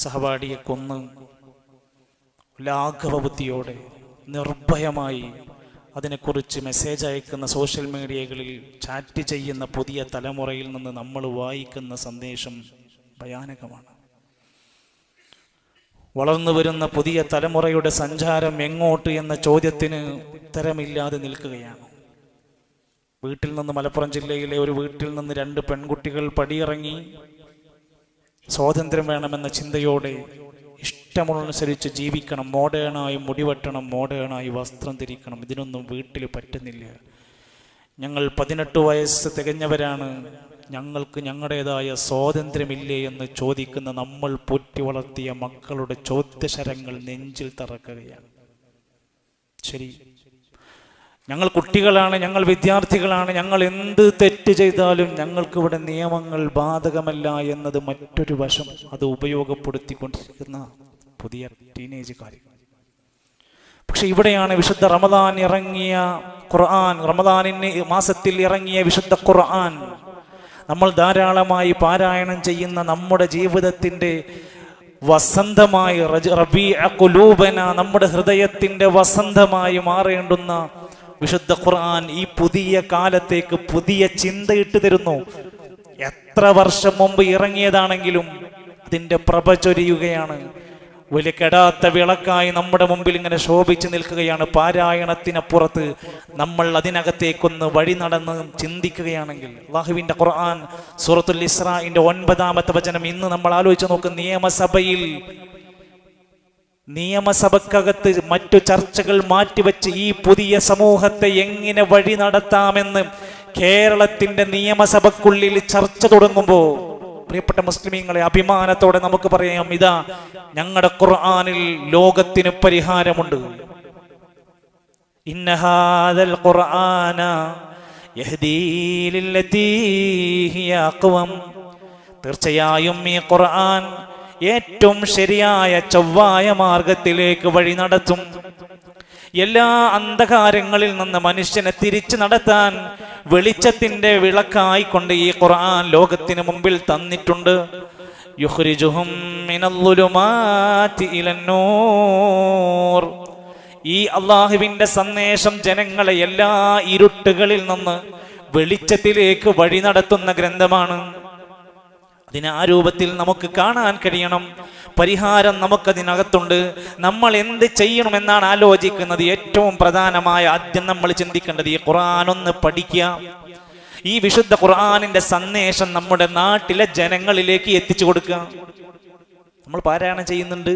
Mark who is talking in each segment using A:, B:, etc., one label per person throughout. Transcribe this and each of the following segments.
A: സഹപാഠിയെ കൊന്ന് ലാഘവബുദ്ധിയോടെ നിർഭയമായി അതിനെക്കുറിച്ച് മെസ്സേജ് അയക്കുന്ന സോഷ്യൽ മീഡിയകളിൽ ചാറ്റ് ചെയ്യുന്ന പുതിയ തലമുറയിൽ നിന്ന് നമ്മൾ വായിക്കുന്ന സന്ദേശം ഭയാനകമാണ്. വളർന്നു വരുന്ന പുതിയ തലമുറയുടെ സഞ്ചാരം എങ്ങോട്ട് എന്ന ചോദ്യത്തിന് ഉത്തരമില്ലാതെ നിൽക്കുകയാണ്. വീട്ടിൽ നിന്ന്, മലപ്പുറം ജില്ലയിലെ ഒരു വീട്ടിൽ നിന്ന് 2 പെൺകുട്ടികൾ പടിയിറങ്ങി സ്വാതന്ത്ര്യം വേണമെന്ന ചിന്തയോടെ ഇഷ്ടമുള്ളനുസരിച്ച് ജീവിക്കണം, മോഡേണായി മുടിവെട്ടണം, മോഡേണായി വസ്ത്രം ധരിക്കണം, ഇതിനൊന്നും വീട്ടിൽ പറ്റുന്നില്ല. ഞങ്ങൾ 18 വയസ്സ് തികഞ്ഞവരാണ്, ഞങ്ങൾക്ക് ഞങ്ങളുടേതായ സ്വാതന്ത്ര്യമില്ലേ എന്ന് ചോദിക്കുന്ന നമ്മൾ പോറ്റി വളർത്തിയ മക്കളുടെ ചോദ്യശരങ്ങൾ നെഞ്ചിൽ തറക്കുകയാണ്. ശരി, ഞങ്ങൾ കുട്ടികളാണ്, ഞങ്ങൾ വിദ്യാർത്ഥികളാണ്, ഞങ്ങൾ എന്ത് തെറ്റ് ചെയ്താലും ഞങ്ങൾക്കിവിടെ നിയമങ്ങൾ ബാധകമല്ല എന്നത് മറ്റൊരു വശം. അത് ഉപയോഗപ്പെടുത്തിക്കൊണ്ടിരിക്കുന്ന പുതിയ ടീനേജുകാർ. പക്ഷെ ഇവിടെയാണ് വിശുദ്ധ റമദാൻ ഇറങ്ങിയ ഖുർആൻ, റമദാനിന് മാസത്തിൽ ഇറങ്ങിയ വിശുദ്ധ ഖുർആൻ നമ്മൾ ധാരാളമായി പാരായണം ചെയ്യുന്ന നമ്മുടെ ജീവിതത്തിൻ്റെ വസന്തമായി, റബീഅ ഖുലൂബന, നമ്മുടെ ഹൃദയത്തിൻ്റെ വസന്തമായി മാറേണ്ടുന്ന വിശുദ്ധ ഖുർആൻ ഈ പുതിയ കാലത്തേക്ക് പുതിയ ചിന്തയിട്ട് തരുന്നു. എത്ര വർഷം മുമ്പ് ഇറങ്ങിയതാണെങ്കിലും അതിൻ്റെ പ്രഭ ചൊരിയുകയാണ്. വലിയ കെടാത്ത വിളക്കായി നമ്മുടെ മുമ്പിൽ ഇങ്ങനെ ശോഭിച്ചു നിൽക്കുകയാണ്. പാരായണത്തിനപ്പുറത്ത് നമ്മൾ അതിനകത്തേക്കൊന്ന് വഴി നടന്ന് ചിന്തിക്കുകയാണെങ്കിൽ അല്ലാഹുവിൻ്റെ ഖുർആൻ സൂറത്തുൽ ഇസ്രാഇന്റെ 9-ാമത്തെ വചനം ഇന്ന് നമ്മൾ ആലോചിച്ച് നോക്കും. നിയമസഭക്കകത്ത് മറ്റു ചർച്ചകൾ മാറ്റിവെച്ച് ഈ പുതിയ സമൂഹത്തെ എങ്ങനെ വഴി നടത്താമെന്ന് കേരളത്തിന്റെ നിയമസഭക്കുള്ളിൽ ചർച്ച തുടങ്ങുമ്പോൾ പ്രിയപ്പെട്ട മുസ്ലിമീങ്ങളെ, അഭിമാനത്തോടെ നമുക്ക് പറയാം, ഇതാ ഞങ്ങളുടെ ഖുർആനിൽ ലോകത്തിന് പരിഹാരമുണ്ട്. ഇന്ന ഹാദൽ ഖുർആന യഹ്ദീ ലില്ലതീ ഹിയ അഖ്വം. തീർച്ചയായും ഈ ഖുർആൻ ഏറ്റവും ശരിയായ ചൊവ്വായ മാർഗത്തിലേക്ക് വഴി നടത്തും. എല്ലാ അന്ധകാരങ്ങളിൽ നിന്ന് മനുഷ്യനെ തിരിച്ചു നടത്താൻ വെളിച്ചത്തിന്റെ വിളക്കായിക്കൊണ്ട് ഈ ഖുർആൻ ലോകത്തിന് മുമ്പിൽ തന്നിട്ടുണ്ട്. യുഖ്രിജുഹും മിനൽ-ളുലുമാതി ഇലൻ-നൂർ. ഈ അല്ലാഹുവിന്റെ സന്ദേശം ജനങ്ങളെ എല്ലാ ഇരുട്ടുകളിൽ നിന്ന് വെളിച്ചത്തിലേക്ക് വഴി നടത്തുന്ന ഗ്രന്ഥമാണ്. അതിനെ ആ രൂപത്തിൽ നമുക്ക് കാണാൻ കഴിയണം. പരിഹാരം നമുക്കതിനകത്തുണ്ട്. നമ്മൾ എന്ത് ചെയ്യണമെന്നാണ് ആലോചിക്കുന്നത്. ഏറ്റവും പ്രധാനമായ ആദ്യം നമ്മൾ ചിന്തിക്കേണ്ടത് ഈ ഖുർആൻ ഒന്ന് പഠിക്കുക. ഈ വിശുദ്ധ ഖുർആനിന്റെ സന്ദേശം നമ്മുടെ നാട്ടിലെ ജനങ്ങളിലേക്ക് എത്തിച്ചു കൊടുക്കുക. നമ്മൾ പാരായണം ചെയ്യുന്നുണ്ട്,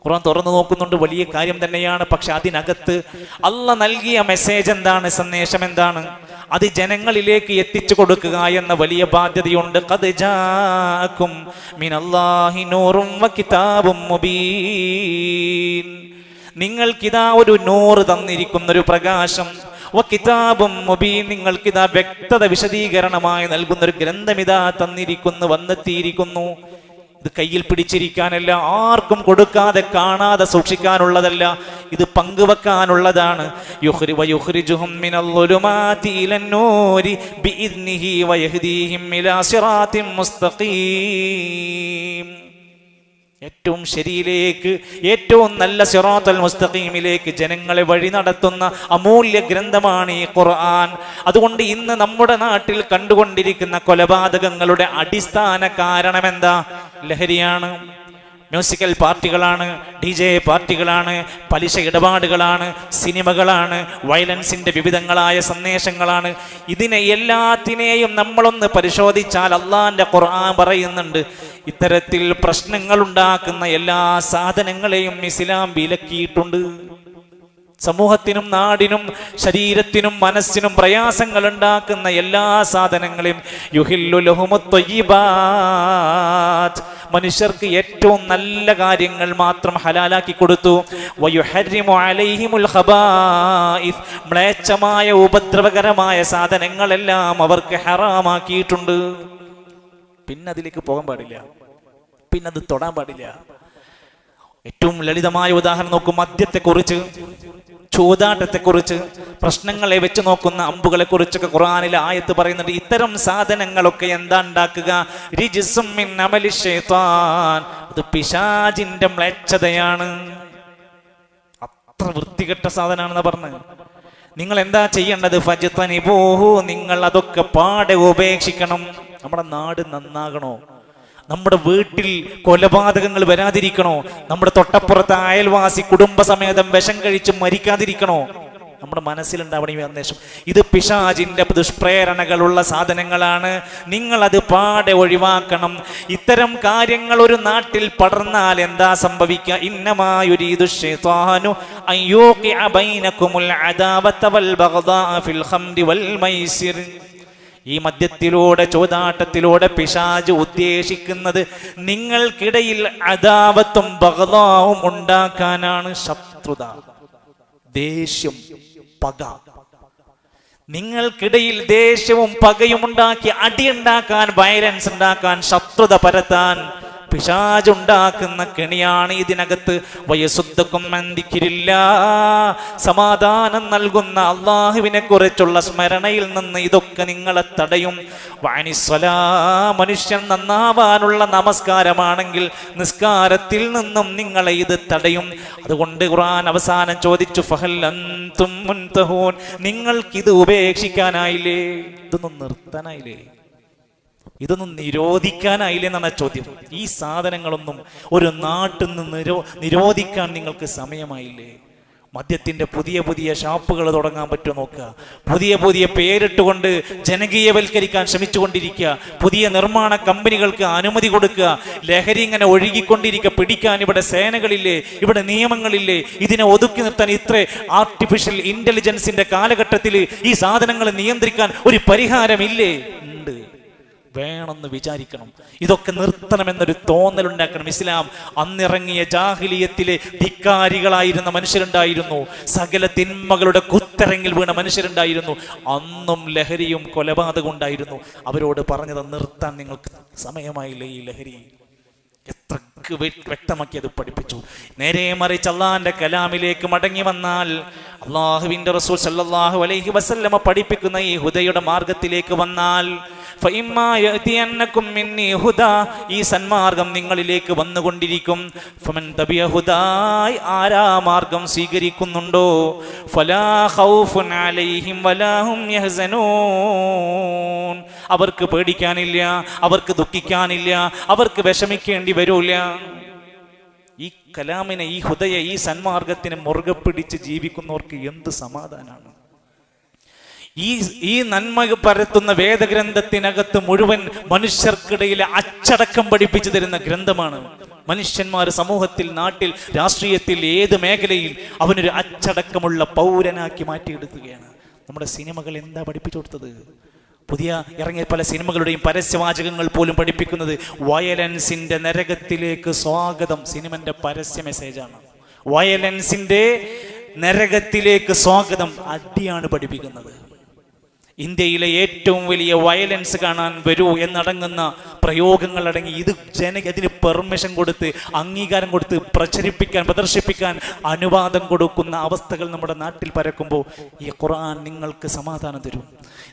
A: ഖുർആൻ തുറന്നു നോക്കുന്നുണ്ട്, വലിയ കാര്യം തന്നെയാണ്. പക്ഷെ അതിനകത്ത് അല്ലാഹ് നൽകിയ മെസ്സേജ് എന്താണ്, സന്ദേശം എന്താണ്, അത് ജനങ്ങളിലേക്ക് എത്തിച്ചു കൊടുക്കുക എന്ന വലിയ ബാധ്യതയുണ്ട്. ഖദ് ജാഅകും മിനല്ലാഹി നൂറും വകിതാബും മുബീൻ. നിങ്ങൾക്കിതാ ഒരു നൂറ് തന്നിരിക്കുന്ന ഒരു പ്രകാശം, വകിതാബും മുബീൻ, നിങ്ങൾക്കിതാ വ്യക്തത വിശദീകരണമായി നൽകുന്ന ഒരു ഗ്രന്ഥം ഇതാ തന്നിരിക്കുന്നു, വന്നെത്തിയിരിക്കുന്നു. ഇത് കയ്യിൽ പിടിച്ചിരിക്കാനല്ല, ആർക്കും കൊടുക്കാതെ കാണാതെ സൂക്ഷിക്കാനുള്ളതല്ല, ഇത് പങ്കുവെക്കാനുള്ളതാണ്. യുഖ്രിജുഹും മിനൽ-ളുലുമാതി ഇലൻ-നൂരി ബിഇദ്നിഹി വയഹ്ദീഹിം ഇലാ സിറാത്തിൻ മുസ്തഖീം. ഏറ്റവും ശരിയിലേക്ക്, ഏറ്റവും നല്ല സിറാത്തുൽ മുസ്തഖീമിലേക്ക് ജനങ്ങളെ വഴി നടത്തുന്ന അമൂല്യ ഗ്രന്ഥമാണ് ഈ ഖുർആൻ. അതുകൊണ്ട് ഇന്ന് നമ്മുടെ നാട്ടിൽ കണ്ടുകൊണ്ടിരിക്കുന്ന കൊലപാതകങ്ങളുടെ അടിസ്ഥാന കാരണം എന്താ? ലഹരിയാണ്, മ്യൂസിക്കൽ പാർട്ടികളാണ്, DJ പാർട്ടികളാണ്, പലിശ ഇടപാടുകളാണ്, സിനിമകളാണ്, വയലൻസിന്റെ വിവിധങ്ങളായ സന്ദേശങ്ങളാണ്. ഇതിനെ എല്ലാത്തിനെയും നമ്മളൊന്ന് പരിശോധിച്ചാൽ അള്ളാന്റെ ഖുർആൻ പറയുന്നുണ്ട്, ഇത്തരത്തിൽ പ്രശ്നങ്ങൾ ഉണ്ടാക്കുന്ന എല്ലാ സാധനങ്ങളെയും ഇസ്ലാം വിലക്കിയിട്ടുണ്ട്. സമൂഹത്തിനും നാടിനും ശരീരത്തിനും മനസ്സിനും പ്രയാസങ്ങൾ ഉണ്ടാക്കുന്ന എല്ലാ സാധനങ്ങളെയും യുഹില്ലു ലഹുമുത് ത്വയ്യിബാത്ത്, മനുഷ്യർക്ക് ഏറ്റവും നല്ല കാര്യങ്ങൾ മാത്രം ഹലാലാക്കി കൊടുത്തു. വയുഹർരിമു അലൈഹിമുൽ ഖബായിസ്, മ്ലേച്ഛമായ ഉപദ്രവകരമായ സാധനങ്ങളെല്ലാം അവർക്ക് ഹറാമാക്കിയിട്ടുണ്ട്. പിന്നെ അതിലേക്ക് പോകാൻ പാടില്ല, പിന്നെ അത് തൊടാൻ പാടില്ല. ഏറ്റവും ലളിതമായ ഉദാഹരണം നോക്കും, മദ്യത്തെക്കുറിച്ച്, ചൂതാട്ടത്തെക്കുറിച്ച്, പ്രശ്നങ്ങളെ വെച്ച് നോക്കുന്ന അമ്പുകളെ കുറിച്ചൊക്കെ ഖുർആനിലെ ആയത്ത് പറയുന്നുണ്ട്. ഇത്തരം സാധനങ്ങളൊക്കെ എന്താ ഉണ്ടാക്കുക? റിജ്സും മിൻ അമലി ശൈത്താൻ, അത് പിശാചിന്റെ മ്ലേച്ഛതയാണ്. അത്ര വൃത്തികെട്ട സാധനാണെന്ന് പറഞ്ഞ്. നിങ്ങൾ എന്താ ചെയ്യേണ്ടത്? ഫജ്തനിബൂഹു, നിങ്ങൾ അതൊക്കെ പാടെ ഉപേക്ഷിക്കണം. നമ്മുടെ നാട് നന്നാകണോ? നമ്മുടെ വീട്ടിൽ കൊലപാതകങ്ങൾ വരാതിരിക്കണോ? നമ്മുടെ തൊട്ടപ്പുറത്തെ അയൽവാസി കുടുംബസമേതം വിഷം കഴിച്ച് മരിക്കാതിരിക്കണോ? നമ്മുടെ മനസ്സിലുണ്ടാവണം ഈ സന്ദേശം. ഇത് പിശാചിന്റെ ദുഷ്പ്രേരണകളുള്ള സാധനങ്ങളാണ്. നിങ്ങൾ അത് പാടെ ഒഴിവാക്കണം. ഇത്തരം കാര്യങ്ങൾ ഒരു നാട്ടിൽ പടർന്നാൽ എന്താ സംഭവിക്കുക? ഇന്നമാ യുരീദു ശൈത്വാനു അൻ യൂഖിഅ ബൈനകുമുൽ അദാവത വൽ ബഗ്ദാഅ ഫിൽ ഖംരി വൽ മൈസിർ. ഈ മദ്യത്തിലൂടെ, ചോദാട്ടത്തിലൂടെ പിശാച് ഉദ്ദേശിക്കുന്നത് നിങ്ങൾക്കിടയിൽ അദാവത്തും ബഗ്ദാവും ഉണ്ടാക്കാനാണ്. ശത്രുത, ദേഷ്യം, പക. നിങ്ങൾക്കിടയിൽ ദേഷ്യവും പകയും ഉണ്ടാക്കി അടിയുണ്ടാക്കാൻ, വയലൻസ് ഉണ്ടാക്കാൻ, ശത്രുത പരത്താൻ പിശാച് ഉണ്ടാക്കുന്ന കെണിയാണ് ഇതിനകത്ത്. വയസുദ്ധക്കും മന്ദിക്കില്ല, സമാധാനം നൽകുന്ന അള്ളാഹുവിനെ കുറിച്ചുള്ള സ്മരണയിൽ നിന്ന് ഇതൊക്കെ നിങ്ങളെ തടയും. വാനിസ്വലാ, മനുഷ്യൻ നന്നാവാനുള്ള നമസ്കാരമാണെങ്കിൽ നിസ്കാരത്തിൽ നിന്നും നിങ്ങളെ ഇത് തടയും. അതുകൊണ്ട് ഖുർആൻ അവസാനം ചോദിച്ചു, ഫഹൽ അൻതും മുൻതഹൂൻ, നിങ്ങൾക്കിത് ഉപേക്ഷിക്കാനായില്ലേ? ഇതൊന്നും നിർത്താനായില്ലേ? ഇതൊന്നും നിരോധിക്കാനായില്ലേ എന്നാണ് ചോദ്യം. ഈ സാധനങ്ങളൊന്നും ഒരു നാട്ടിൽ നിന്ന് നിരോധിക്കാൻ നിങ്ങൾക്ക് സമയമായില്ലേ? മദ്യത്തിന്റെ പുതിയ പുതിയ ഷാപ്പുകൾ തുടങ്ങാൻ പറ്റുമോ നോക്കുക. പുതിയ പുതിയ പേരിട്ടുകൊണ്ട് ജനകീയവൽക്കരിക്കാൻ ശ്രമിച്ചുകൊണ്ടിരിക്കുക. പുതിയ നിർമ്മാണ കമ്പനികൾക്ക് അനുമതി കൊടുക്കുക. ലഹരി ഇങ്ങനെ ഒഴുകിക്കൊണ്ടിരിക്കുക. പിടിക്കാൻ ഇവിടെ സേനകളില്ലേ? ഇവിടെ നിയമങ്ങളില്ലേ? ഇതിനെ ഒതുക്കി നിർത്താൻ ഇത്ര ആർട്ടിഫിഷ്യൽ ഇന്റലിജൻസിന്റെ കാലഘട്ടത്തിൽ ഈ സാധനങ്ങൾ നിയന്ത്രിക്കാൻ ഒരു പരിഹാരമില്ലേ? ഉണ്ട്, വേണമെന്ന് വിചാരിക്കണം. ഇതൊക്കെ നിർത്തണമെന്നൊരു തോന്നലുണ്ടാക്കണം. ഇസ്ലാം അന്നിറങ്ങിയ ജാഹിലിയത്തിലെ ധിക്കാരികളായിരുന്ന മനുഷ്യരുണ്ടായിരുന്നു. സകല തിന്മകളുടെ കുത്തരങ്ങിൽ വീണ മനുഷ്യരുണ്ടായിരുന്നു. അന്നും ലഹരിയും കൊലപാതകവും ഉണ്ടായിരുന്നു. അവരോട് പറഞ്ഞത് നിർത്താൻ നിങ്ങൾക്ക് സമയമായില്ലേ? ഈ ലഹരി എത്ര വ്യക്തമാക്കി അത് പഠിപ്പിച്ചു. നേരെ മറിച്ച് അള്ളാഹിന്റെ കലാമിലേക്ക് മടങ്ങി വന്നാൽ, അള്ളാഹുവിന്റെ റസൂൽ സല്ലല്ലാഹു അലൈഹി വസല്ലമ പഠിപ്പിക്കുന്ന ഈ ഹുദയുടെ മാർഗത്തിലേക്ക് വന്നാൽ, ഫഇമ്മാ യഅതിയന്നകും മിന്നി ഹുദാ, ഈ സന്മാർഗം നിങ്ങളിലേക്ക് വന്നുകൊണ്ടിരിക്കും. ഫമൻ തബിയ ഹുദായ്, ആരാ മാർഗം സ്വീകരിക്കുന്നുണ്ടോ, ഫലാ ഖൗഫുൻ അലൈഹിം വലാ ഹും യഹ്സനൂൻ, അവർക്ക് പേടിക്കാനില്ല, അവർക്ക് ദുഃഖിക്കാനില്ല, അവർക്ക് വിഷമിക്കേണ്ടി വരൂല. ഈ കലാമിനെ, ഈ ഹുദയെ, ഈ സന്മാർഗത്തിനെ മുറുകെ പിടിച്ച് ജീവിക്കുന്നവർക്ക് എന്ത് സമാധാനാണ്! ഈ നന്മ പരത്തുന്ന വേദഗ്രന്ഥത്തിനകത്ത് മുഴുവൻ മനുഷ്യർക്കിടയിലെ അച്ചടക്കം പഠിപ്പിച്ചു തരുന്ന ഗ്രന്ഥമാണ്. മനുഷ്യന്മാർ സമൂഹത്തിൽ, നാട്ടിൽ, രാഷ്ട്രീയത്തിൽ, ഏത് മേഖലയിൽ അവനൊരു അച്ചടക്കമുള്ള പൗരനാക്കി മാറ്റിയെടുക്കുകയാണ്. നമ്മുടെ സിനിമകൾ എന്താ പഠിപ്പിച്ചു കൊടുത്തത്? പുതിയ ഇറങ്ങിയ പല സിനിമകളുടെയും പരസ്യവാചകങ്ങൾ പോലും പഠിപ്പിക്കുന്നത് വയലൻസിന്റെ നരകത്തിലേക്ക് സ്വാഗതം. സിനിമന്റെ പരസ്യ മെസ്സേജാണ്. വയലൻസിന്റെ നരകത്തിലേക്ക് സ്വാഗതം. അടിയാണ് പഠിപ്പിക്കുന്നത്. ഇന്ത്യയിലെ ഏറ്റവും വലിയ വയലൻസ് കാണാൻ വരൂ എന്നടങ്ങുന്ന പ്രയോഗങ്ങൾ അടങ്ങി അതിന് പെർമിഷൻ കൊടുത്ത്, അംഗീകാരം കൊടുത്ത് പ്രചരിപ്പിക്കാൻ, പ്രദർശിപ്പിക്കാൻ അനുവാദം കൊടുക്കുന്ന അവസ്ഥകൾ നമ്മുടെ നാട്ടിൽ പരക്കുമ്പോൾ ഈ ഖുർആൻ നിങ്ങൾക്ക് സമാധാനം തരും.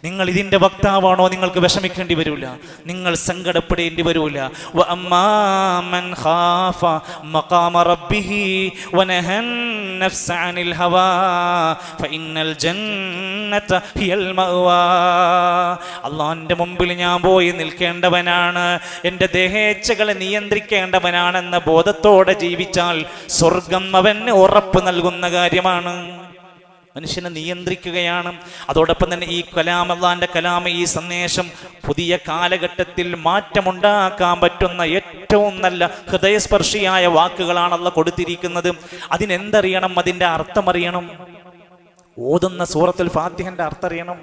A: നിങ്ങൾ ഇതിന്റെ വക്താവാണോ? നിങ്ങൾക്ക് വിഷമിക്കേണ്ടി വരില്ല, നിങ്ങൾ സങ്കടപ്പെടേണ്ടി വരില്ല. വഅമ്മാ മൻ ഖാഫ മഖാമ റബ്ബിഹി വനഹൻ നഫ്സ അനിൽ ഹവാ ഫഇന്നൽ ജന്നത ഹിയൽ മഅവാ. അല്ലാഹുവിന്റെ മുമ്പിൽ ഞാൻ പോയി നിൽക്കേണ്ടവനാണ്, എൻ്റെ ദേഹേച്ഛകളെ നിയന്ത്രിക്കേണ്ടവനാണെന്ന ബോധത്തോടെ ജീവിച്ചാൽ സ്വർഗം അവന് ഉറപ്പ് നൽകുന്ന കാര്യമാണ്. മനുഷ്യനെ നിയന്ത്രിക്കുകയാണ്. അതോടൊപ്പം തന്നെ ഈ കലാം, അല്ലാഹുവിന്റെ കലാം, ഈ സന്ദേശം പുതിയ കാലഘട്ടത്തിൽ മാറ്റമുണ്ടാക്കാൻ പറ്റുന്ന ഏറ്റവും നല്ല ഹൃദയസ്പർശിയായ വാക്കുകളാണ് അല്ലാഹു കൊടുത്തിരിക്കുന്നത്. അതിനെന്തറിയണം? അതിൻ്റെ അർത്ഥം അറിയണം. ഓതുന്ന സൂറത്തുൽ ഫാത്തിഹന്റെ അർത്ഥം അറിയണം.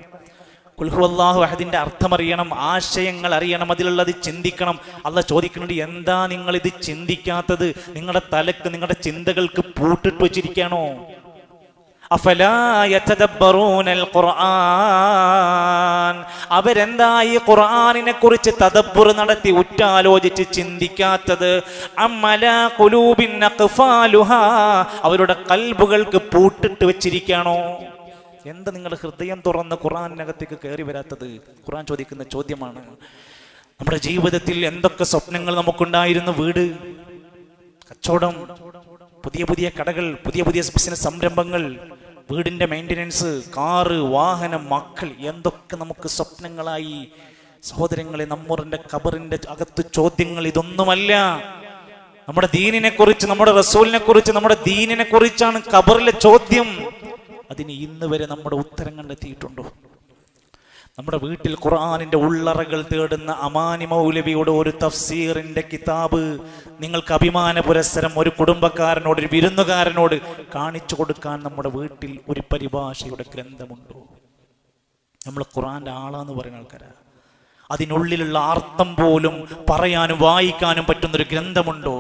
A: ഖുൽ ഹുവല്ലാഹു അഹദിന്റെ അർത്ഥം അറിയണം, ആശയങ്ങൾ അറിയണം, അതിലുള്ളത് ചിന്തിക്കണം. അല്ലാഹു ചോദിക്കുന്നുണ്ട്, എന്താ നിങ്ങൾ ഇത് ചിന്തിക്കാത്തത്? നിങ്ങളുടെ തലക്ക്, നിങ്ങളുടെ ചിന്തകൾക്ക് പൂട്ടിട്ട് വെച്ചിരിക്കുകയാണോ? അഫലാ യതദബ്ബറൂനൽ ഖുർആൻ, അവരെന്താ ഈ ഖുർആനിനെ കുറിച്ച് തദബ്ബുർ നടത്തി ഉറ്റാലോചിച്ച് ചിന്തിക്കാത്തത്? അമ്മലാ ഖുലൂബിൻ അഖ്ഫാലുഹാ, അവരുടെ കൽബുകൾക്ക് പൂട്ടിട്ട് വെച്ചിരിക്കുകയാണോ? എന്താ നിങ്ങളുടെ ഹൃദയം തുറന്ന് ഖുർആനിനകത്തേക്ക് കയറി വരാത്തത്? ഖുർആൻ ചോദിക്കുന്ന ചോദ്യമാണ്. നമ്മുടെ ജീവിതത്തിൽ എന്തൊക്കെ സ്വപ്നങ്ങൾ നമുക്കുണ്ടായിരുന്നു? വീട്, കച്ചവടം, പുതിയ പുതിയ കടകൾ, പുതിയ പുതിയ ബിസിനസ് സംരംഭങ്ങൾ, വീടിന്റെ മെയിൻ്റനൻസ്, കാറ്, വാഹനം, മക്കൾ, എന്തൊക്കെ നമുക്ക് സ്വപ്നങ്ങളായി. സഹോദരങ്ങളെ, നമ്മുടെ ഖബറിന്റെ അകത്ത് ചോദ്യങ്ങൾ ഇതൊന്നുമല്ല. നമ്മുടെ ദീനിനെ കുറിച്ച്, നമ്മുടെ റസൂലിനെ കുറിച്ച്, നമ്മുടെ ദീനിനെ കുറിച്ചാണ് ഖബറിലെ ചോദ്യം. അതിന് ഇന്ന് വരെ നമ്മുടെ ഉത്തരം കണ്ടെത്തിയിട്ടുണ്ടോ? നമ്മുടെ വീട്ടിൽ ഖുർആനിന്റെ ഉള്ളറകൾ തേടുന്ന അമാനി മൗലവിയുടെ ഒരു തഫ്സീറിന്റെ കിതാബ് നിങ്ങൾക്ക് അഭിമാന പുരസ്സരം ഒരു കുടുംബക്കാരനോട്, ഒരു വിരുന്നുകാരനോട് കാണിച്ചു കൊടുക്കാൻ നമ്മുടെ വീട്ടിൽ ഒരു പരിഭാഷയുടെ ഗ്രന്ഥമുണ്ടോ? നമ്മൾ ഖുർആന്റെ ആളാന്ന് പറയുന്ന ആൾക്കാരാ. അതിനുള്ളിലുള്ള അർത്ഥം പോലും പറയാനും വായിക്കാനും പറ്റുന്നൊരു ഗ്രന്ഥമുണ്ടോ?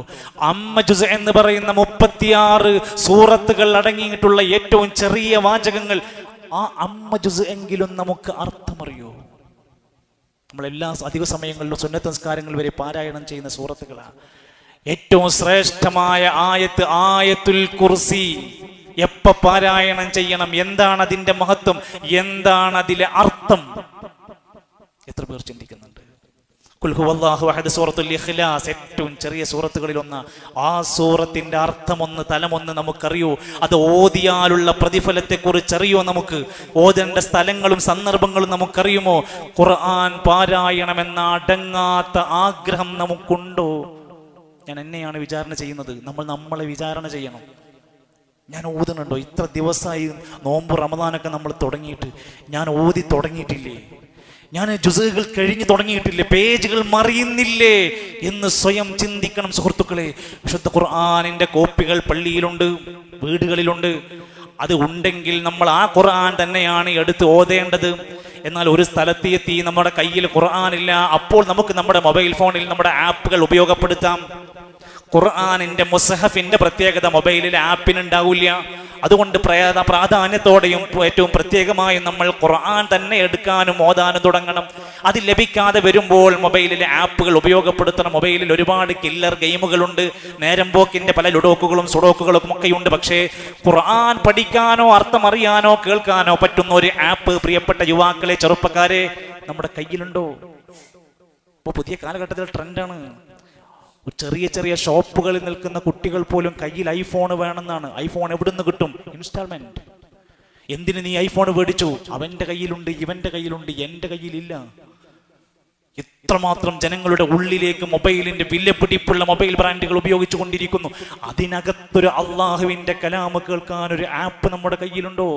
A: അമ്മ ജുസ് എന്ന് പറയുന്ന 36 സൂറത്തുകൾ അടങ്ങിയിട്ടുള്ള ഏറ്റവും ചെറിയ വാചകങ്ങൾ, ആ അമ്മ ജുസ് എങ്കിലും നമുക്ക് അർത്ഥമറിയോ? നമ്മളെല്ലാ അധിക സമയങ്ങളിലും സുന്നത്ത് നിസ്കാരങ്ങൾ വരെ പാരായണം ചെയ്യുന്ന സൂറത്തുകളാണ്. ഏറ്റവും ശ്രേഷ്ഠമായ ആയത്ത് ആയത്തുൽ കുർസി എപ്പ പാരായണം ചെയ്യണം? എന്താണ് അതിന്റെ മഹത്വം? എന്താണ് അതിലെ അർത്ഥം? എത്ര പേർ ചിന്തിക്കുന്നുണ്ട്? ഖുൽ ഹുവല്ലാഹു അഹദ്, സൂറത്തുൽ ഇഖ്ലാസ്, ഏറ്റവും ചെറിയ സൂറത്തുകളിൽ ഒന്ന്. ആ സൂറത്തിന്റെ അർത്ഥമൊന്ന്, തലമൊന്ന് നമുക്കറിയോ? അത് ഓതിയാലുള്ള പ്രതിഫലത്തെക്കുറിച്ച് അറിയോ? നമുക്ക് ഓതേണ്ട സ്ഥലങ്ങളും സന്ദർഭങ്ങളും നമുക്കറിയുമോ? ഖുർആൻ പാരായണമെന്ന അടങ്ങാത്ത ആഗ്രഹം നമുക്കുണ്ടോ? ഞാൻ എന്നെയാണ് വിചാരണ ചെയ്യുന്നത്. നമ്മളെ വിചാരണ ചെയ്യണം. ഞാൻ ഓതുന്നുണ്ടോ? ഇത്ര ദിവസമായി നോമ്പ് റമദാനൊക്കെ നമ്മൾ തുടങ്ങിയിട്ട് ഞാൻ ഓതി തുടങ്ങിയിട്ടില്ലേ? ഞാൻ ജുസുകൾ കഴിഞ്ഞു തുടങ്ങിയിട്ടില്ലേ? പേജുകൾ മറിയുന്നില്ലേ എന്ന് സ്വയം ചിന്തിക്കണം സുഹൃത്തുക്കളെ. വിശുദ്ധ ഖുർആനിന്റെ കോപ്പികൾ പള്ളിയിലുണ്ട്, വീടുകളിലുണ്ട്. അത് ഉണ്ടെങ്കിൽ നമ്മൾ ആ ഖുർആൻ തന്നെയാണ് എടുത്ത് ഓതേണ്ടത്. എന്നാൽ ഒരു സ്ഥലത്തെത്തി നമ്മുടെ കയ്യിൽ ഖുർആനില്ല, അപ്പോൾ നമുക്ക് നമ്മുടെ മൊബൈൽ ഫോണിൽ നമ്മുടെ ആപ്പുകൾ ഉപയോഗപ്പെടുത്താം. ഖുർആനിന്റെ മുസ്ഹഫിന്റെ പ്രത്യേകത മൊബൈലിൽ ആപ്പിനുണ്ടാവില്ല. അതുകൊണ്ട് പ്രാധാന്യത്തോടെയും ഏറ്റവും പ്രത്യേകമായും നമ്മൾ ഖുർആൻ തന്നെ എടുക്കാനും ഓതാനും തുടങ്ങണം. അത് ലഭിക്കാതെ വരുമ്പോൾ മൊബൈലിലെ ആപ്പുകൾ ഉപയോഗപ്പെടുത്തണം. മൊബൈലിൽ ഒരുപാട് കില്ലർ ഗെയിമുകളുണ്ട്, നേരം പോക്കിന്റെ പല ലുഡോക്കുകളും സുഡോക്കുകളും ഒക്കെയുണ്ട്. പക്ഷേ ഖുർആൻ പഠിക്കാനോ അർത്ഥം അറിയാനോ കേൾക്കാനോ പറ്റുന്ന ഒരു ആപ്പ് പ്രിയപ്പെട്ട യുവാക്കളെ, ചെറുപ്പക്കാരെ, നമ്മുടെ കയ്യിലുണ്ടോ? ഇപ്പോൾ പുതിയ കാലഘട്ടത്തിൽ ട്രെൻഡാണ്. ചെറിയ ചെറിയ ഷോപ്പുകളിൽ നിൽക്കുന്ന കുട്ടികൾ പോലും കയ്യിൽ ഐഫോൺ വേണമെന്നാണ്. ഐഫോൺ എവിടുന്ന് കിട്ടും? ഇൻസ്റ്റാൾമെന്റ്. എന്തിന് നീ ഐഫോൺ മേടിച്ചു? അവന്റെ കയ്യിലുണ്ട്, ഇവന്റെ കയ്യിലുണ്ട്, എന്റെ കയ്യിലില്ല. എത്രമാത്രം ജനങ്ങളുടെ ഉള്ളിലേക്ക് മൊബൈലിന്റെ വിലപിടിപ്പുള്ള മൊബൈൽ ബ്രാൻഡുകൾ ഉപയോഗിച്ചു കൊണ്ടിരിക്കുന്നു. അതിനകത്തൊരു അള്ളാഹുവിന്റെ കലാമ് കേൾക്കാൻ ഒരു ആപ്പ് നമ്മുടെ കയ്യിലുണ്ടോ?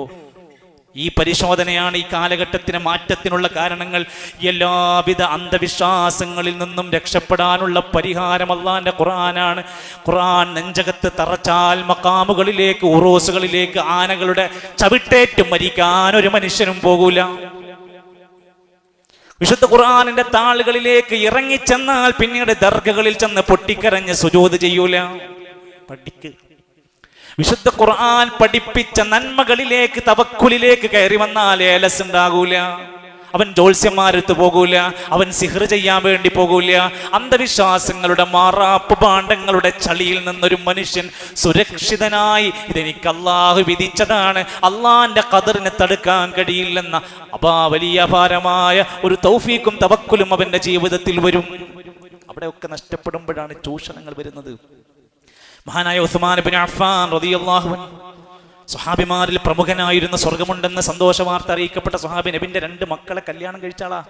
A: ഈ പരിശോധനയാണ് ഈ കാലഘട്ടത്തിന് മാറ്റത്തിനുള്ള കാരണങ്ങൾ. എല്ലാവിധ അന്ധവിശ്വാസങ്ങളിൽ നിന്നും രക്ഷപ്പെടാനുള്ള പരിഹാരം അല്ലാഹുവിന്റെ ഖുർആനാണ്. ഖുർആൻ നെഞ്ചകത്ത് തറച്ചാൽ മഖാമുകളിലേക്ക്, ഉറൂസുകളിലേക്ക്, ആനകളുടെ ചവിട്ടേറ്റ് മരിക്കാൻ ഒരു മനുഷ്യനും പോകൂല. വിശുദ്ധ ഖുർആനിന്റെ താളുകളിലേക്ക് ഇറങ്ങിച്ചെന്നാൽ പിന്നീട് ദർഗകളിൽ ചെന്ന് പൊട്ടിക്കരഞ്ഞ് സുജൂദ് ചെയ്യൂല. പഠിക്ക്. വിശുദ്ധ ഖുർആൻ പഠിപ്പിച്ച നന്മകളിലേക്ക്, തവക്കുലിലേക്ക് കയറി വന്നാൽ ഏലസ് ഉണ്ടാകൂല. അവൻ ജോത്സ്യന്മാരെടുത്ത് പോകൂല, അവൻ സിഹ്ർ ചെയ്യാൻ വേണ്ടി പോകൂല. അന്ധവിശ്വാസങ്ങളുടെ മാറാപ്പ് ഭാണ്ഡങ്ങളുടെ ചളിയിൽ നിന്നൊരു മനുഷ്യൻ സുരക്ഷിതനായി, ഇതെനിക്ക് അള്ളാഹു വിധിച്ചതാണ്, അള്ളാഹിന്റെ ഖദറിനെ തടുക്കാൻ കഴിയില്ലെന്ന വലിയ അപാരമായ ഒരു തൗഫീഖും തവക്കുലും അവന്റെ ജീവിതത്തിൽ വരും. അവിടെയൊക്കെ നഷ്ടപ്പെടുമ്പോഴാണ് ചൂഷണങ്ങൾ വരുന്നത്. മഹാനായ ഉസ്മാൻ ഇബ്നു അഫ്ഫാൻ റളിയല്ലാഹു അൻഹു, സ്വഹാബിമാരിൽ പ്രമുഖനായിരുന്ന, സ്വർഗമുണ്ടെന്ന് സന്തോഷ വാർത്ത അറിയിക്കപ്പെട്ട സ്വഹാബി, നബിന്റെ 2 മക്കളെ കല്യാണം കഴിച്ചാളാ.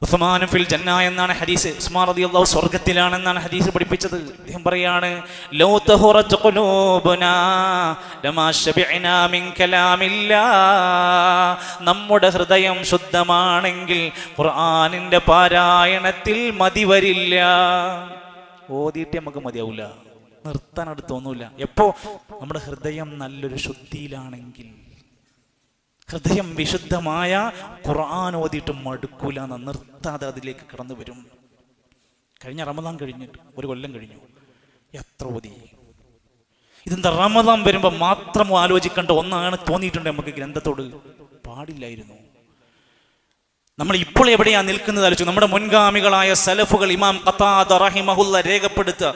A: ഉസ്മാൻ ഫിൽ ജന്ന എന്നാണ് ഹദീസ്. ഉസ്മാൻ റളിയല്ലാഹു സ്വർഗത്തിലാണെന്നാണ് ഹദീസ് പഠിപ്പിച്ചത്. അദ്ദേഹം പറയാണ്, ലൗ തഹറജ ഖുലൂബുനാ ലമാ ശബിഅനാ മിൻ കലാമില്ലാ. നമ്മുടെ ഹൃദയം ശുദ്ധമാണെങ്കിൽ ഖുർആനിന്റെ പാരായണത്തിൽ മതി വരില്ല. ഓതിയിട്ട് നമുക്ക് മതിയാവില്ല, നിർത്താനടുത്ത് തോന്നൂല. എപ്പോ നമ്മുടെ ഹൃദയം നല്ലൊരു ശുദ്ധിയിലാണെങ്കിൽ, ഹൃദയം വിശുദ്ധമായ ഖുർആൻ ഓതിയിട്ട് മടുക്കൂല, നിർത്താതെ അതിലേക്ക് കടന്നു വരും. കഴിഞ്ഞ റമദാൻ കഴിഞ്ഞിട്ട് 1 കൊല്ലം കഴിഞ്ഞു, എത്ര ഓതി. ഇതെന്താ റമദാൻ വരുമ്പോ മാത്രം ആലോചിക്കേണ്ട ഒന്നാണ് തോന്നിയിട്ടുണ്ട് നമുക്ക്. ഗ്രന്ഥത്തോട് പാടില്ലായിരുന്നു. നമ്മൾ ഇപ്പോൾ എവിടെയാ നിൽക്കുന്നത് ആലോചിച്ചു. നമ്മുടെ മുൻഗാമികളായ സലഫുകൾ, ഇമാം ഖതാദ റഹിമഹുല്ല രേഖപ്പെടുത്തുക,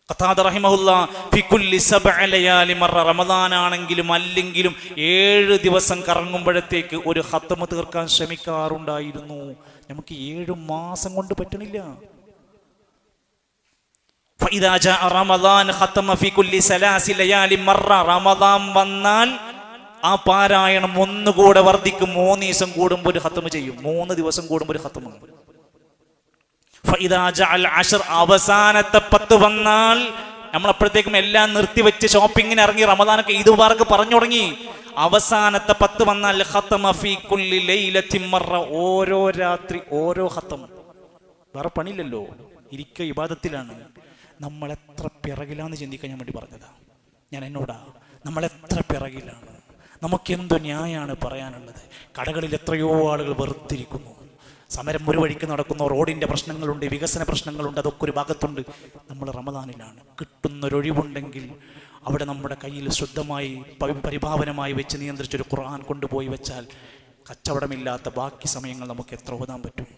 A: ഖതാദ റഹിമഹുല്ല ഫി കുല്ലി 7 ലയാലി മറ, റമദാനാണെങ്കിലും അല്ലെങ്കിലും 7 ദിവസം കറങ്ങുമ്പോഴത്തേക്ക് ഒരു ഖത്മ തീർക്കാൻ ശ്രമിക്കാറുണ്ടായിരുന്നു. നമുക്ക് 7 മാസം കൊണ്ട് പറ്റണില്ല. ഫഇദാ ജാഅ റമളാൻ ഖതമ ഫീ കുല്ലി സലാസി ലയാലി മറ. റമളാൻ വന്നാൽ ആ പാരായണം ഒന്നുകൂടെ വർദ്ധിക്കും. 3 ദിവസം കൂടുമ്പോൾ ഒരു ഖത്മ ചെയ്യും. 3 ദിവസം കൂടുമ്പോൾ ഒരു ഖത്മ. ഫഇദാ ജഅൽ അശ്ർ, അവസാനത്തെ 10 വന്നാൽ നമ്മൾ അപ്പോഴത്തേക്കും എല്ലാം നിർത്തിവെച്ച് ഷോപ്പിങ്ങിന് ഇറങ്ങി. റമദാനൊക്കെ ഈദ് മുബാറക്ക് പറഞ്ഞു തുടങ്ങി. അവസാനത്തെ 10 വന്നാൽ ഖതമ ഫീ കുല്ലി ലൈലത്തിൻ മറ, ഓരോ രാത്രി ഓരോ ഖത്മ. വേറെ പണിയില്ലല്ലോ, ഇരിക്കുക ഇബാദത്തിലാണ്. നമ്മൾ എത്ര പിറകിലാന്ന് ചിന്തിക്കാൻ ഞാൻ വേണ്ടി പറഞ്ഞതാ. ഞാൻ എന്നോടാ, നമ്മൾ എത്ര പിറകിലാണ്, നമുക്കെന്തു ന്യായമാണ് പറയാനുള്ളത്. കടകളിൽ എത്രയോ ആളുകൾ വെറുത്തിരിക്കുന്നു. സമരം ഒരു വഴിക്ക് നടക്കുന്നു. റോഡിൻ്റെ പ്രശ്നങ്ങളുണ്ട്, വികസന പ്രശ്നങ്ങളുണ്ട്, അതൊക്കെ ഒരു ഭാഗത്തുണ്ട്. നമ്മൾ റമദാനിലാണ്. കിട്ടുന്നൊരൊഴിവുണ്ടെങ്കിൽ അവിടെ നമ്മുടെ കയ്യിൽ ശുദ്ധമായി പരിഭാവനമായി വെച്ച് നിയന്ത്രിച്ചൊരു ഖുർആൻ കൊണ്ടുപോയി വെച്ചാൽ കച്ചവടമില്ലാത്ത ബാക്കി സമയങ്ങൾ നമുക്ക് എത്ര ഓതാൻ പറ്റും.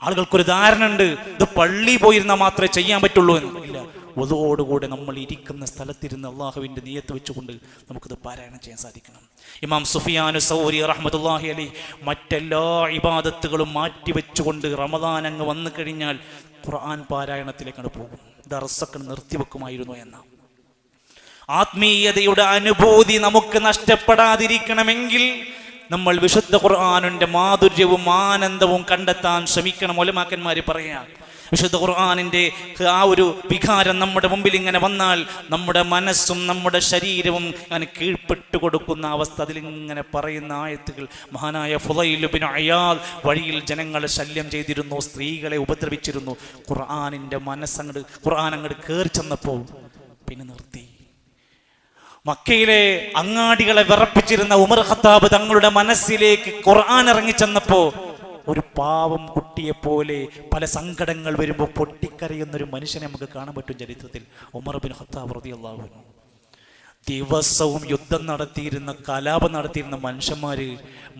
A: ആളുകൾക്കൊരു ധാരണ ഉണ്ട്, ഇത് പള്ളി പോയിരുന്നാൽ മാത്രമേ ചെയ്യാൻ പറ്റുള്ളൂ എന്ന്. ഇല്ല, വദുവോടുകൂടെ നമ്മൾ ഇരിക്കുന്ന സ്ഥലത്തിരുന്ന് അള്ളാഹുവിൻ്റെ നിയത്ത് വെച്ചുകൊണ്ട് നമുക്കിത് പാരായണം ചെയ്യാൻ സാധിക്കണം. ഇമാം സുഫിയാനു സൗരി റഹ്മത്തുള്ളാഹി അലൈഹി മറ്റെല്ലാ ഇബാദത്തുകളും മാറ്റിവെച്ചുകൊണ്ട് റമദാൻ അങ്ങ് വന്നു കഴിഞ്ഞാൽ ഖുർആൻ പാരായണത്തിലേക്കാണ് പോകും. ദർസൊക്കെ നിർത്തിവെക്കുമായിരുന്നു എന്ന ആത്മീയതയുടെ അനുഭൂതി നമുക്ക് നഷ്ടപ്പെടാതിരിക്കണമെങ്കിൽ നമ്മൾ വിശുദ്ധ ഖുർആനിന്റെ മാധുര്യവും ആനന്ദവും കണ്ടെത്താൻ ശ്രമിക്കണം. ഉലമാക്കന്മാർ പറയാം, വിശുദ്ധ ഖുർആനിന്റെ ആ ഒരു വികാരം നമ്മുടെ മുമ്പിൽ ഇങ്ങനെ വന്നാൽ നമ്മുടെ മനസ്സും നമ്മുടെ ശരീരവും അങ്ങനെ കീഴ്പ്പെട്ടു കൊടുക്കുന്ന അവസ്ഥ. അതിലിങ്ങനെ പറയുന്ന ആയത്തുകൾ, മഹാനായ ഫുളൈൽ ഇബ്നു അയാദ് വഴിയിൽ ജനങ്ങളെ ശല്യം ചെയ്തിരുന്നു, സ്ത്രീകളെ ഉപദ്രവിച്ചിരുന്നു. ഖുർആനിന്റെ ഖുർആൻ അങ്ങോട്ട് കയറി ചെന്നപ്പോൾ പിന്നെ നിർത്തി. മക്കയിലെ അങ്ങാടികളെ വിറപ്പിച്ചിരുന്ന ഉമർ ഖത്താബ് തങ്ങളുടെ മനസ്സിലേക്ക് ഖുർആൻ ഇറങ്ങിച്ചെന്നപ്പോ ഒരു പാവം കുട്ടിയെപ്പോലെ പല സങ്കടങ്ങൾ വരുമ്പോൾ പൊട്ടിക്കരയുന്നൊരു മനുഷ്യനെ നമുക്ക് കാണാൻ പറ്റും ചരിത്രത്തിൽ. ഉമർ ബിൻ ഖത്താബ് റളിയല്ലാഹു അൻഹു. ദിവസവും യുദ്ധം നടത്തിയിരുന്ന, കലാപം നടത്തിയിരുന്ന മനുഷ്യന്മാര്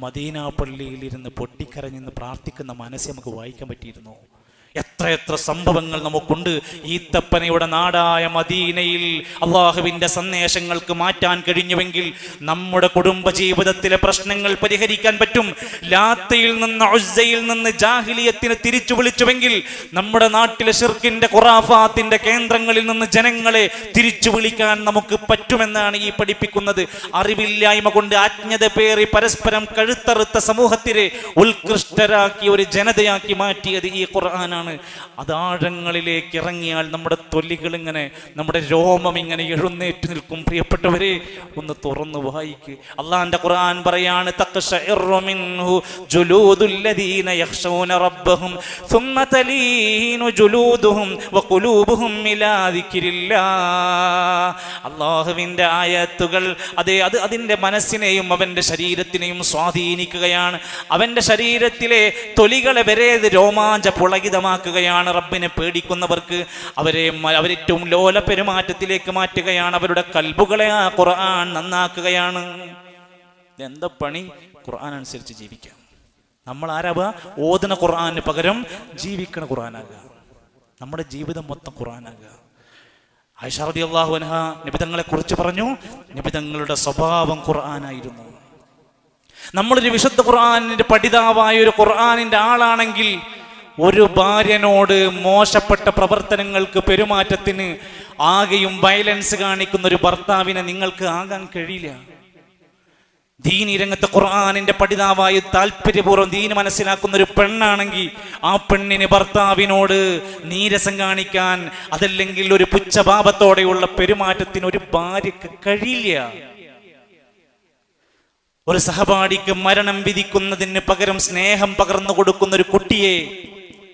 A: മദീന പള്ളിയിൽ ഇരുന്ന് പൊട്ടിക്കരഞ്ഞെന്ന് പ്രാർത്ഥിക്കുന്ന മനസ്സ് നമുക്ക് വായിക്കാൻ പറ്റിയിരുന്നു. എത്രയെത്ര സംഭവങ്ങൾ നമുക്കുണ്ട്. ഈത്തപ്പനയുടെ നാടായ മദീനയിൽ അള്ളാഹുവിന്റെ സന്ദേശങ്ങൾക്ക് മാറ്റാൻ കഴിഞ്ഞുവെങ്കിൽ നമ്മുടെ കുടുംബ ജീവിതത്തിലെ പ്രശ്നങ്ങൾ പരിഹരിക്കാൻ പറ്റും. ലാത്തയിൽ നിന്ന് ഉസ്സയിൽ നിന്ന് ജാഹിലിയത്തിനെ തിരിച്ചു വിളിച്ചുവെങ്കിൽ നമ്മുടെ നാട്ടിലെ ശിർക്കിന്റെ ഖുറാഫാത്തിന്റെ കേന്ദ്രങ്ങളിൽ നിന്ന് ജനങ്ങളെ തിരിച്ചു വിളിക്കാൻ നമുക്ക് പറ്റുമെന്നാണ് ഈ പഠിപ്പിക്കുന്നത്. അറിവില്ലായ്മ കൊണ്ട് അജ്ഞത പേറി പരസ്പരം കഴുത്തറുത്ത സമൂഹത്തിലെ ഉത്കൃഷ്ടരാക്കി ഒരു ജനതയാക്കി മാറ്റിയത് ഈ ഖുർആനാണ്. അതാഴങ്ങളിലേക്ക് ഇറങ്ങിയാൽ നമ്മുടെ തൊലികൾ ഇങ്ങനെ, നമ്മുടെ രോമം ഇങ്ങനെ എഴുന്നേറ്റ് നിൽക്കും. പ്രിയപ്പെട്ടവരെ, ഒന്ന് തുറന്നു വായിക്ക്. അള്ളാന്റെ ഖുർആൻ പറയാണ്, തഖ്ശഇറു മിൻഹു ജുലൂദുൽ ലദീന യഖ്ശൂന റബ്ബഹും സുമ്മ തലീനു ജുലൂദുഹും വഖുലൂബുഹും ഇലാ ദിക്രില്ലാഹ്. അല്ലാഹുവിന്റെ ആയത്തുകൾ അത് അതിന്റെ മനസ്സിനെയും അവന്റെ ശരീരത്തിനെയും സ്വാധീനിക്കുകയാണ്. അവന്റെ ശരീരത്തിലെ തൊലികളെ വരെ രോമാഞ്ച പുളകിതമാക്കുകയാണ്. റബ്ബിനെ പേടിക്കുന്നവർക്ക് അവരേറ്റവും ലോല പെരുമാറ്റത്തിലേക്ക് മാറ്റുകയാണ്. അവരുടെ കൽബുകളെ ആ ഖുർആൻ നന്നാക്കുകയാണ്. എന്താ പണി? ഖുർആൻ അനുസരിച്ച് ജീവിക്കാം. നമ്മൾ ആരാവുക? ഓതുന്ന ഖുർആന് പകരം ജീവിക്കണ ഖുർആനാകുക. നമ്മുടെ ജീവിതം മൊത്തം ഖുർആനാകുക. ആയിഷ റളിയല്ലാഹു അൻഹ നബി തങ്ങളെ കുറിച്ച് പറഞ്ഞു, നബി തങ്ങളുടെ സ്വഭാവം ഖുർആനായിരുന്നു. നമ്മളൊരു വിശുദ്ധ ഖുർആനിന്റെ പഠിതാവായ ഒരു ഖുർആനിന്റെ ആളാണെങ്കിൽ ഒരു ഭാര്യനോട് മോശപ്പെട്ട പ്രവർത്തനങ്ങൾക്ക്, പെരുമാറ്റത്തിന് ആകെയും വയലൻസ് കാണിക്കുന്ന ഒരു ഭർത്താവിനെ നിങ്ങൾക്ക് ആകാൻ കഴിയില്ല. ദീനി രംഗത്തെ ഖുർആനിന്റെ പഠിതാവായി താല്പര്യപൂർവ്വം ദീന് മനസ്സിലാക്കുന്ന ഒരു പെണ്ണാണെങ്കിൽ ആ പെണ്ണിന് ഭർത്താവിനോട് നീരസം കാണിക്കാൻ, അതല്ലെങ്കിൽ ഒരു പുച്ഛഭാവത്തോടെയുള്ള പെരുമാറ്റത്തിന് ഒരു ഭാര്യക്ക് കഴിയില്ല. ഒരു സഹപാഠിക്ക് മരണം വിധിക്കുന്നതിന് പകരം സ്നേഹം പകർന്നു കൊടുക്കുന്ന ഒരു കുട്ടിയെ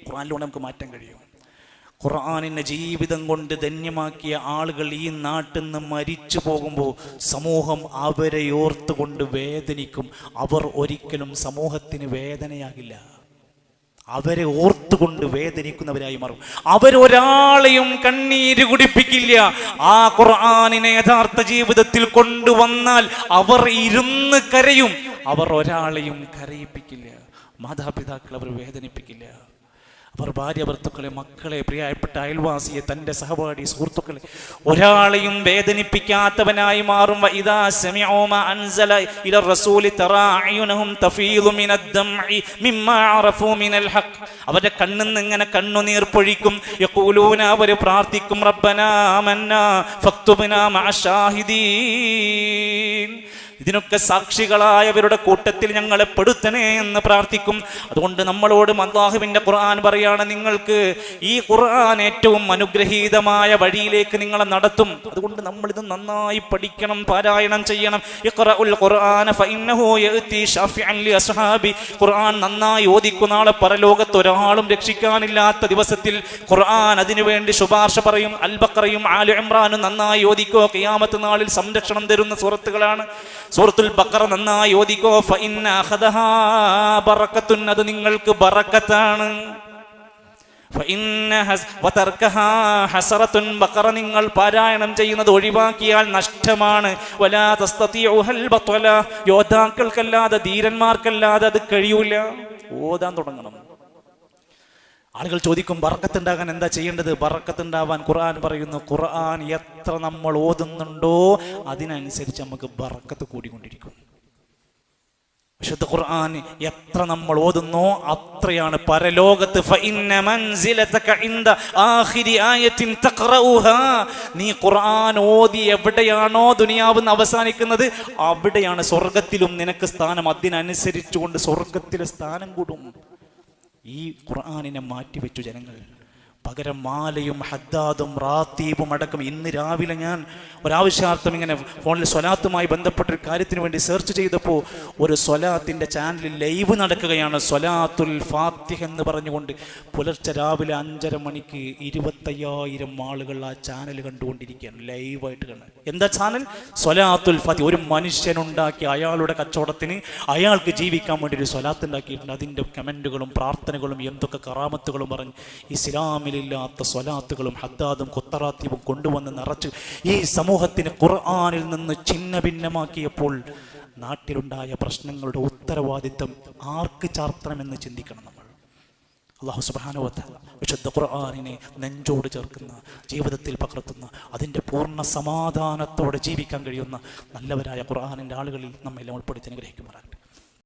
A: ഖുർആനിലൂടെ നമുക്ക് മാറ്റാൻ കഴിയും. ഖുർആനിനെ ജീവിതം കൊണ്ട് ധന്യമാക്കിയ ആളുകൾ ഈ നാട്ടിൽ നിന്ന് മരിച്ചു പോകുമ്പോൾ സമൂഹം അവരെ ഓർത്തുകൊണ്ട് വേദനിക്കും. അവർ ഒരിക്കലും സമൂഹത്തിന് വേദനയാകില്ല. അവരെ ഓർത്തുകൊണ്ട് വേദനിക്കുന്നവരായി മാറും. അവരൊരാളെയും കണ്ണീര് കുടിപ്പിക്കില്ല. ആ ഖുർആനിനെ യഥാർത്ഥ ജീവിതത്തിൽ കൊണ്ടുവന്നാൽ അവർ ഇരുന്ന് കരയും. അവർ ഒരാളെയും കരയിപ്പിക്കില്ല. മാതാപിതാക്കൾ അവർ വേദനിപ്പിക്കില്ല. അവർ ഭാര്യ ഭർത്തുക്കളെ, മക്കളെ, പ്രിയപ്പെട്ട അയൽവാസിയെ, തൻ്റെ സഹപാഠി സുഹൃത്തുക്കളെ ഒരാളെയും വേദനിപ്പിക്കാത്തവനായി മാറും. വഇദാ സമിഉ മാ അൻസല ഇല റസൂലി തറാ അയുനഹും തഫീദു മിനദ്ദംഇ മിമ്മാ അറഫൂ മിനൽ ഹഖ്. അവരുടെ കണ്ണിൽ നിന്ന് ഇങ്ങനെ കണ്ണുനീർ പൊഴിക്കും. യഖൂലൂന, അവർ പ്രാർത്ഥിക്കും, റബ്ബനാ ആമന്നാ ഫക്തുബ്നാ മഅശാഹിദീൻ. ഇതിനൊക്കെ സാക്ഷികളായവരുടെ കൂട്ടത്തിൽ ഞങ്ങളെ പെടുത്തണേ എന്ന് പ്രാർത്ഥിക്കും. അതുകൊണ്ട് നമ്മളോട് അല്ലാഹുവിൻ്റെ ഖുർആൻ പറയാണ്, നിങ്ങൾക്ക് ഈ ഖുർആൻ ഏറ്റവും അനുഗ്രഹീതമായ വഴിയിലേക്ക് നിങ്ങളെ നടത്തും. അതുകൊണ്ട് നമ്മളിത് നന്നായി പഠിക്കണം, പാരായണം ചെയ്യണം. ഇഖ്റഉൽ ഖുർആന ഫഇന്നഹു യഅതി ശാഫിഅൻ ലി അസ്ഹാബി. ഖുർആൻ നന്നായി ഓദിക്കുന്ന നാളെ പരലോകത്ത് ഒരാളും രക്ഷിക്കാനില്ലാത്ത ദിവസത്തിൽ ഖുർആൻ അതിനുവേണ്ടി ശുപാർശ പറയും. അൽ ബഖറയും ആലി ഇംറാനും നന്നായി ഓദിക്കോ, ഖിയാമത്ത് നാളിൽ സംരക്ഷണം തരുന്ന സൂറത്തുകളാണ്. സൂറത്തുൽ ബഖറ നന്നായി ഓദിക്കോ. ഫഇന്ന അഖദഹാ ബറകത്തുൻ, അത് നിങ്ങൾക്ക് ബറക്കത്താണ്. ഫഇന്ന വതർകഹാ ഹസറത്തുൻ, ബഖറ നിങ്ങൾ പാരായണം ചെയ്യുന്നത് ഒഴിവാക്കിയാൽ നഷ്ടമാണ്. വലാ തസ്തതിഉഹൽ ബത്വല, യോദ്ധാക്കൾക്കല്ലാതെ ധീരന്മാർക്കല്ലാതെ അത് കഴിയൂല. ഓതാൻ തുടങ്ങണം. ആളുകൾ ചോദിക്കും, ബറക്കത്തുണ്ടാകാൻ എന്താ ചെയ്യേണ്ടത്? ബറക്കത്തുണ്ടാവാൻ ഖുർആൻ പറയുന്നു, ഖുർആൻ എത്ര നമ്മൾ ഓതുന്നുണ്ടോ അതിനനുസരിച്ച് നമുക്ക് ബറക്കത്ത് കൂടിക്കൊണ്ടിരിക്കും. വിശുദ്ധ ഖുർആൻ എത്ര നമ്മൾ ഓതുന്നോ അത്രയാണ് പരലോകത്ത്. ഫഇന്ന മൻസിലതക ഇൻദ ആഖിരി ആയത്തിൻ തഖറഉഹാ, നീ ഖുർആൻ ഓതി എവിടെയാണോ ദുനിയാവ് അവസാനിക്കുന്നത് അവിടെയാണ് സ്വർഗത്തിലും നിനക്ക് സ്ഥാനം. അതിനനുസരിച്ചുകൊണ്ട് സ്വർഗത്തിലെ സ്ഥാനം കൂടും. ഈ ഖുർആനിനെ മാറ്റിവെച്ചു ജനങ്ങൾ. പകരം മാലയും ഹദ്ദാദും റാത്തീബും അടക്കം. ഇന്ന് രാവിലെ ഞാൻ ഒരാവശ്യാർത്ഥം ഇങ്ങനെ ഫോണിൽ സ്വലാത്തുമായി ബന്ധപ്പെട്ടൊരു കാര്യത്തിന് വേണ്ടി സെർച്ച് ചെയ്തപ്പോൾ ഒരു സ്വലാത്തിൻ്റെ ചാനലിൽ ലൈവ് നടക്കുകയാണ്. സ്വലാത്തുൽ ഫാത്തിഹ എന്ന് പറഞ്ഞുകൊണ്ട് പുലർച്ചെ രാവിലെ 5:30 മണിക്ക് 25,000 ആളുകൾ ആ ചാനൽ കണ്ടുകൊണ്ടിരിക്കുകയാണ്, ലൈവായിട്ട് കാണുന്നത്. എന്താ ചാനൽ? സ്വലാത്തുൽ ഫാത്തിഹ. ഒരു മനുഷ്യനുണ്ടാക്കി അയാളുടെ കച്ചവടത്തിന് അയാൾക്ക് ജീവിക്കാൻ വേണ്ടി ഒരു സ്വലാത്ത് ഉണ്ടാക്കിയിട്ടുണ്ട്. അതിൻ്റെ കമൻറ്റുകളും പ്രാർത്ഥനകളും എന്തൊക്കെ കറാമത്തുകളും പറഞ്ഞ് ഇസ്ലാമിലില്ലാത്ത സ്വലാത്തുകളും ഹദ്ദാദും ഖുത്തറാത്തീബും കൊണ്ടുവന്ന് നിറച്ച് ഈ സമൂഹത്തിന് ഖുർആനിൽ നിന്ന് ഛിന്ന ഭിന്നമാക്കിയപ്പോൾ നാട്ടിലുണ്ടായ പ്രശ്നങ്ങളുടെ ഉത്തരവാദിത്തം ആർക്ക് ചാർത്തണമെന്ന് ചിന്തിക്കണം നമ്മൾ. അല്ലാഹു സുബ്ഹാനഹു വ തആല വിശുദ്ധ ഖുർആനിനെ നെഞ്ചോട് ചേർക്കുന്ന, ജീവിതത്തിൽ പകർത്തുന്ന, അതിൻ്റെ പൂർണ്ണ സമാധാനത്തോടെ ജീവിക്കാൻ കഴിയുന്ന നല്ലവരായ ഖുർആനിൻ്റെ ആളുകളിൽ നമ്മെല്ലാം ഉൾപ്പെടുത്തി അനുഗ്രഹിക്കുമാറാകട്ടെ.